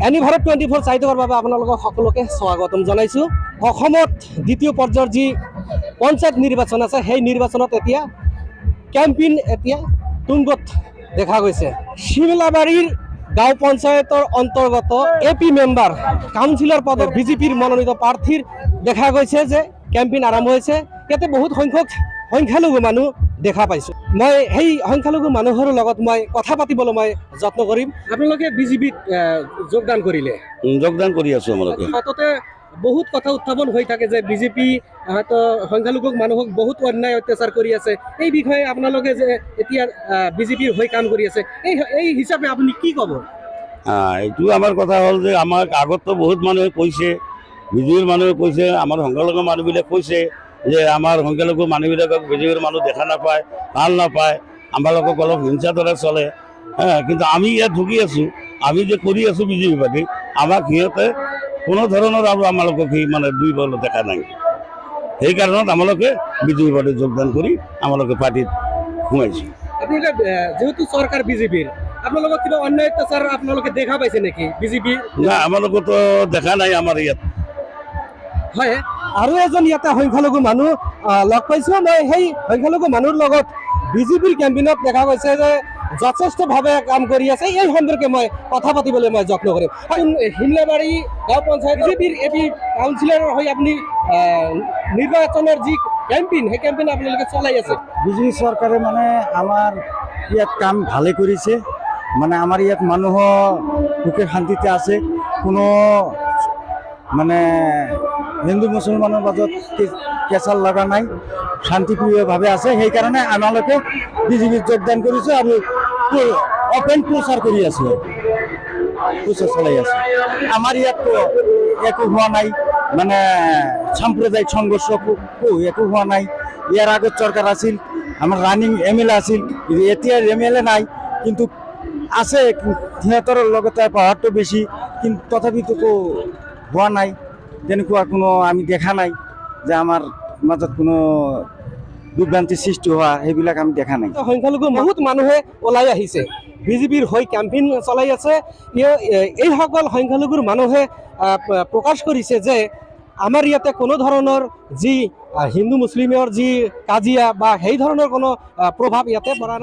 Any Bharat 24 চাই থকাৰ বাবে আপোনালোকক সকলোকে স্বাগতম জনাইছোঁ। অসমত দ্বিতীয় পৰ্যায়ৰ যি পঞ্চায়ত নিৰ্বাচন আছে সেই নিৰ্বাচনত এতিয়া কেম্পেইন এতিয়া তুংগত দেখা গৈছে। শিমলাবাৰীৰ গাঁও পঞ্চায়তৰ অন্তৰ্গত AP মেম্বাৰ কাউন্সিলৰ পদত বিজেপিৰ মনোনীত প্ৰাৰ্থীৰ দেখা গৈছে যে কেম্পেইন আৰম্ভ হৈছে। ইয়াতে বহুত সংখ্যক সংখ্যালঘু মানুহ দেখা পাইছোঁ। মই সেই সংখ্যালঘু মানুহৰ লগত মই কথা পাতিবলৈ মই যত্ন কৰিম। আপোনালোকে বিজেপিত যোগদান কৰিলে? যোগদান কৰি আছো আমালোকে। তাতে বহুত কথা উত্থাপন হৈ থাকে যে বিজেপি হয়তো সংখ্যালঘু মানুহক বহুত অন্যায় অত্যাচাৰ কৰি আছে। এই বিষয়ে আপোনালোকে যে এতিয়া বিজেপিৰ হৈ কাম কৰি আছে, এই হিচাপে আপুনি কি ক'ব? এইটো আমাৰ কথা হ'ল যে আমাক আগতো বহুত মানুহে কৈছে, বিজেপিৰ মানুহে কৈছে, আমাৰ সংখ্যালঘু মানুহবিলাক কৈছে যে আমাৰ সংখ্যালঘু মানুহবিলাকক বিজেপিৰ মানুহ দেখা নাপায়, ভাল নাপায়, আমালোকক অলপ হিংসা দৰে চলে। কিন্তু আমি ইয়াত ঢুকি আছোঁ, আমি যে কৰি আছোঁ বিজেপি পাৰ্টি, আমাক সিহঁতে কোনো ধৰণৰ আৰু আমালোকক সেই মানে দুই বল দেখা নাই। সেইকাৰণত আমালোকে বিজেপি পাৰ্টিত যোগদান কৰি আমালোকে পাৰ্টিত সোমাইছোঁ। আপোনালোকে যেহেতু চৰকাৰ বিজেপিৰ, আপোনালোকক কিবা অন্যায় অত্যাচাৰ আপোনালোকে দেখা পাইছে নেকি বিজেপি? না, আমালোকতো দেখা নাই আমাৰ ইয়াত। হয়, আৰু এজন ইয়াতে সংখ্যালঘু মানুহ লগ পাইছোঁ। মই সেই সংখ্যালঘু মানুহৰ লগত বিজেপিৰ কেম্পেইনত দেখা গৈছে যে যথেষ্টভাৱে কাম কৰি আছে। এই সম্পৰ্কে মই কথা পাতিবলৈ মই যত্ন কৰিম। শিমলাবাৰী গাঁও পঞ্চায়ত বিজেপিৰ AP কাউন্সিলৰৰ হৈ আপুনি নিৰ্বাচনৰ যি কেম্পেইন, সেই কেম্পেইন আপোনালোকে চলাই আছে। বিজেপি চৰকাৰে মানে আমাৰ ইয়াত কাম ভালে কৰিছে। মানে আমাৰ ইয়াত মানুহ সুখে শান্তিতে আছে, কোনো মানে হিন্দু মুছলমানৰ মাজত কেঁচাল লগা নাই, শান্তিপ্ৰিয়ভাৱে আছে। সেইকাৰণে আমালোকে বিজেপিত যোগদান কৰিছোঁ আৰু অপেন প্ৰচাৰ কৰি আছোঁ, প্ৰচাৰ চলাই আছোঁ। আমাৰ ইয়াততো একো হোৱা নাই, মানে সাম্প্ৰদায়িক সংঘৰ্ষ একো হোৱা নাই। ইয়াৰ আগত চৰকাৰ আছিল, আমাৰ ৰানিং MLA আছিল, এতিয়া MLA নাই, কিন্তু আছে সিহঁতৰ লগতে পাৱাৰটো বেছি, কিন্তু তথাপিতো হোৱা নাই। তেনেকুৱা কোনো আমি দেখা নাই যে আমাৰ মাজত কোনো বিভ্ৰান্তি সৃষ্টি হোৱা, সেইবিলাক আমি দেখা নাই। সংখ্যালঘু বহুত মানুহে ওলাই আহিছে, বিজেপিৰ হৈ কেম্পেইন চলাই আছে। এইসকল সংখ্যালঘুৰ মানুহে প্ৰকাশ কৰিছে যে আমাৰ ইয়াতে কোনো ধৰণৰ যি হিন্দু মুছলিমৰ যি কাজিয়া বা সেই ধৰণৰ কোনো প্ৰভাৱ ইয়াতে পৰা নাই।